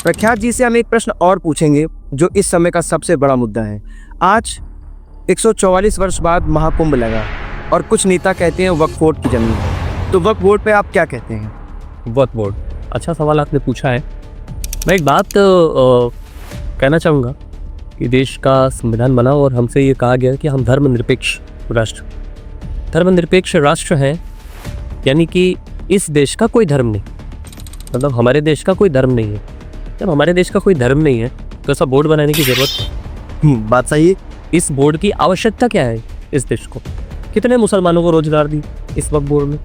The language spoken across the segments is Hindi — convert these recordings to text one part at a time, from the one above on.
प्रख्यात जी से हम एक प्रश्न और पूछेंगे जो इस समय का सबसे बड़ा मुद्दा है। आज 144 वर्ष बाद महाकुंभ लगा और कुछ नेता कहते हैं वक्फ बोर्ड की जमीन है, तो वक्फ बोर्ड पे आप क्या कहते हैं? वक्फ बोर्ड, अच्छा सवाल आपने पूछा है। मैं एक बात कहना चाहूँगा कि देश का संविधान बना और हमसे ये कहा गया कि हम धर्मनिरपेक्ष राष्ट्र हैं, यानी कि इस देश का कोई धर्म नहीं, मतलब हमारे देश का कोई धर्म नहीं है। जब हमारे देश का कोई धर्म नहीं है तो ऐसा बोर्ड बनाने की ज़रूरत बात सही है। इस बोर्ड की आवश्यकता क्या है इस देश को? कितने मुसलमानों को रोजगार दी इस वक्फ बोर्ड में?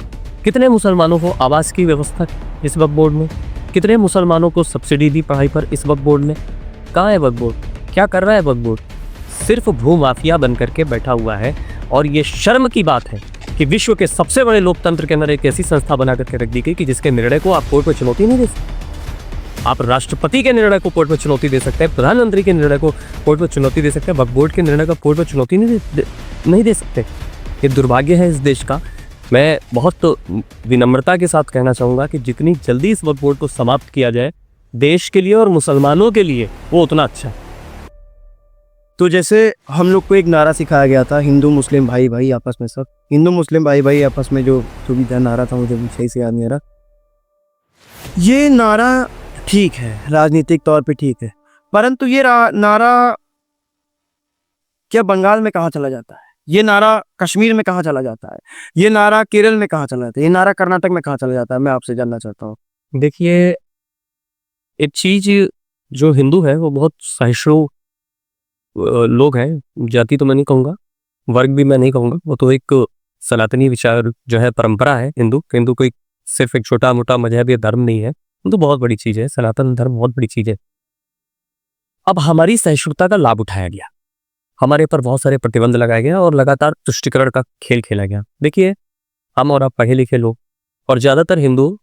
कितने मुसलमानों को आवास की व्यवस्था इस वक्फ बोर्ड में? कितने मुसलमानों को सब्सिडी दी पढ़ाई पर इस वक्फ बोर्ड में? कहाँ है वक्फ बोर्ड? क्या कर रहा है वक्फ बोर्ड? सिर्फ भूमाफिया बन करके बैठा हुआ है। और ये शर्म की बात है कि विश्व के सबसे बड़े लोकतंत्र के अंदर एक ऐसी संस्था बना करके रख दी गई कि जिसके निर्णय को आप कोर्ट में चुनौती नहीं दे सकते। आप राष्ट्रपति के निर्णय को कोर्ट में चुनौती दे सकते हैं, प्रधानमंत्री के निर्णय को कोर्ट में चुनौती दे सकते हैं, वक्फ बोर्ड के निर्णय को कोर्ट में चुनौती नहीं दे सकते। ये दुर्भाग्य है इस देश का। मैं बहुत विनम्रता के साथ कहना चाहूँगा कि जितनी जल्दी इस वक्फ बोर्ड को समाप्त किया जाए देश के लिए और मुसलमानों के लिए, वो उतना अच्छा है। तो जैसे हम लोग को एक नारा सिखाया गया था, हिंदू मुस्लिम भाई भाई आपस में, सब हिंदू मुस्लिम भाई भाई आपस में, जो भी था नारा था, मुझे सही से याद नहीं आ रहा। ये नारा ठीक है, राजनीतिक तौर पे ठीक है, परंतु ये नारा क्या बंगाल में कहाँ चला जाता है? ये नारा कश्मीर में कहाँ चला जाता है? ये नारा केरल में कहाँ चला जाता है? ये नारा कर्नाटक में कहाँ चला जाता है? मैं आपसे जानना चाहता हूँ। देखिए, एक चीज, जो हिंदू है वो बहुत सहिष्णु लोग हैं। जाति तो मैं नहीं कहूँगा, वर्ग भी मैं नहीं कहूँगा, वो तो एक सनातनी विचार जो है परंपरा है। हिंदू कोई सिर्फ एक छोटा मोटा मजहब या धर्म नहीं है, तो बहुत बड़ी चीज है। सनातन धर्म बहुत बड़ी चीज है। अब हमारी सहिष्णुता का लाभ उठाया गया, हमारे पर बहुत सारे प्रतिबंध लगाए गए और लगातार तुष्टिकरण का खेल खेला गया। देखिए, हम और आप पढ़े लिखे लोग और ज्यादातर हिंदू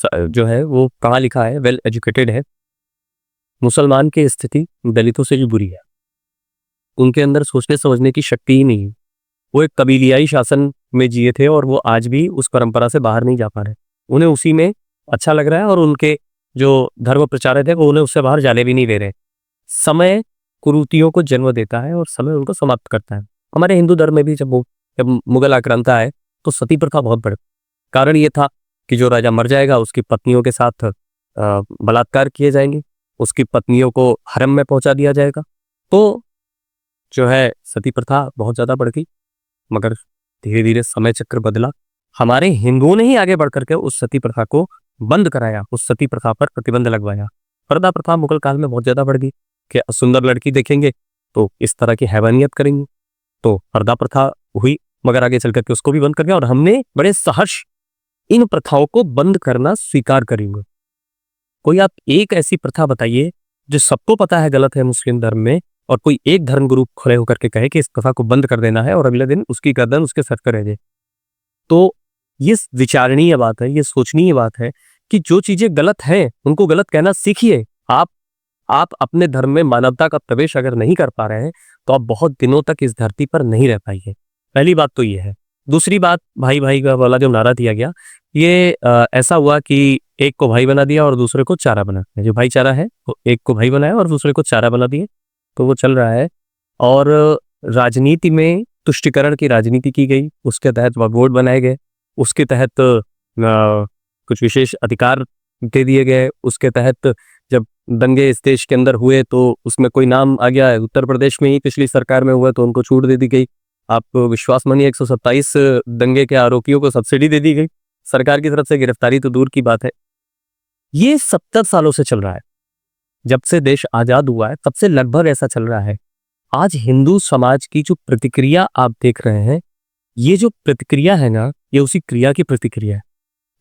जो है वो पढ़ा लिखा है, वेल एजुकेटेड है। मुसलमान की स्थिति दलितों से भी बुरी है। उनके अंदर सोचने समझने की शक्ति ही नहीं है। वो एक कबीलियाई शासन में जिए थे और वो आज भी उस परंपरा से बाहर नहीं जा पा रहे। उन्हें उसी में अच्छा लग रहा है और उनके जो धर्म प्रचारक थे वो उन्हें उससे बाहर जाने भी नहीं दे रहे। समय कुरीतियों को जन्म देता है और समय उनको समाप्त करता है। हमारे हिंदू धर्म में भी जब मुगल आक्रांता आए तो सती प्रथा बहुत बड़ा कारण ये था कि जो राजा मर जाएगा उसकी पत्नियों के साथ बलात्कार किए जाएंगे, उसकी पत्नियों को हरम में पहुंचा दिया जाएगा। तो जो है सती प्रथा बहुत ज्यादा बढ़ गई, मगर धीरे धीरे समय चक्र बदला। हमारे हिंदुओं ने ही आगे बढ़ करके उस सती प्रथा को बंद कराया, उस सती प्रथा पर प्रतिबंध लगवाया। पर्दा प्रथा मुगल काल में बहुत ज्यादा बढ़ गई कि सुंदर लड़की देखेंगे तो इस तरह की हैवानियत करेंगे, तो पर्दा प्रथा हुई, मगर आगे चल करके उसको भी बंद कर दिया और हमने बड़े सहर्ष इन प्रथाओं को बंद करना स्वीकार करेंगे। कोई आप एक ऐसी प्रथा बताइए जो सबको पता है गलत है मुस्लिम धर्म में, और कोई एक धर्म गुरु खड़े होकर के कहे कि इस प्रथा को बंद कर देना है और अगले दिन उसकी गर्दन उसके सर पर रह जाए। तो ये विचारणीय बात है, ये सोचनीय बात है कि जो चीजें गलत हैं उनको गलत कहना सीखिए। आप अपने धर्म में मानवता का प्रवेश अगर नहीं कर पा रहे हैं तो आप बहुत दिनों तक इस धरती पर नहीं रह पाएंगे। पहली बात तो ये है। दूसरी बात, भाई भाई का वाला जो नारा दिया गया, ये ऐसा हुआ कि एक को भाई बना दिया और दूसरे को चारा बना दिया। जो भाईचारा है वो एक को भाई बनाया और दूसरे को चारा बना दिए, तो वो चल रहा है। और राजनीति में तुष्टिकरण की राजनीति की गई, उसके तहत वक्फ बोर्ड बनाए गए, उसके तहत कुछ विशेष अधिकार दे दिए गए। उसके तहत जब दंगे इस देश के अंदर हुए तो उसमें कोई नाम आ गया, उत्तर प्रदेश में ही पिछली सरकार में हुआ तो उनको छूट दे दी गई। आपको विश्वास मानिए 127 दंगे के आरोपियों को सब्सिडी दे दी गई सरकार की तरफ से। गिरफ्तारी तो दूर की बात है। ये 70 सालों से चल रहा है, जब से देश आजाद हुआ है तब से लगभग ऐसा चल रहा है। आज हिंदू समाज की जो प्रतिक्रिया आप देख रहे हैं, ये जो प्रतिक्रिया है ना, ये उसी क्रिया की प्रतिक्रिया है।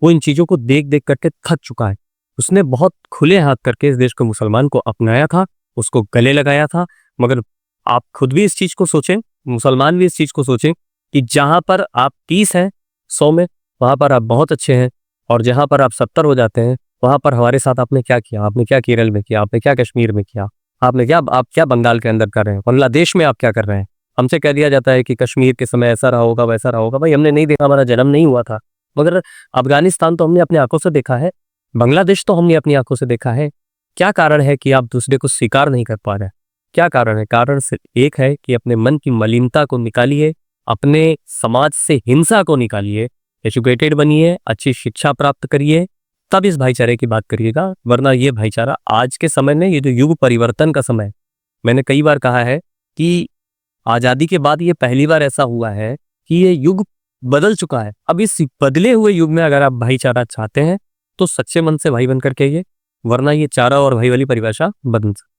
वो इन चीजों को देख देख करके थक चुका है। उसने बहुत खुले हाथ करके इस देश को, मुसलमान को अपनाया था, उसको गले लगाया था। मगर आप खुद भी इस चीज को सोचें, मुसलमान भी इस चीज को सोचें कि जहां पर आप 30 हैं 100 में, वहां पर आप बहुत अच्छे हैं, और जहां पर आप 70 हो जाते हैं वहां पर हमारे साथ आपने क्या किया? आपने क्या केरल में किया? आपने क्या कश्मीर में किया? आप क्या बंगाल के अंदर कर रहे हैं? बांग्लादेश में आप क्या कर रहे हैं? हमसे कह दिया जाता है कि कश्मीर के समय ऐसा रहा होगा, वैसा रहा होगा। भाई हमने नहीं देखा, हमारा जन्म नहीं हुआ था। मगर अफगानिस्तान तो हमने अपनी आंखों से देखा है, बांग्लादेश तो हमने अपनी आंखों से देखा है, क्या कारण है कि आप दूसरे को स्वीकार नहीं कर पा रहे हैं? क्या कारण है? कारण सिर्फ एक है कि अपने मन की मलिनता को निकालिए, अपने समाज से हिंसा को निकालिए, एजुकेटेड बनिए, अच्छी शिक्षा प्राप्त करिए, तब इस भाईचारे की बात करिएगा। वरना ये भाईचारा आज के समय में, ये जो युग परिवर्तन का समय है, मैंने कई बार कहा है कि आजादी के बाद ये पहली बार ऐसा हुआ है कि ये युग बदल चुका है। अब इस बदले हुए युग में अगर आप भाईचारा चाहते हैं तो सच्चे मन से भाई बनकर कहिए, वरना ये चारा और भाई वाली परिभाषा बदल सकती है।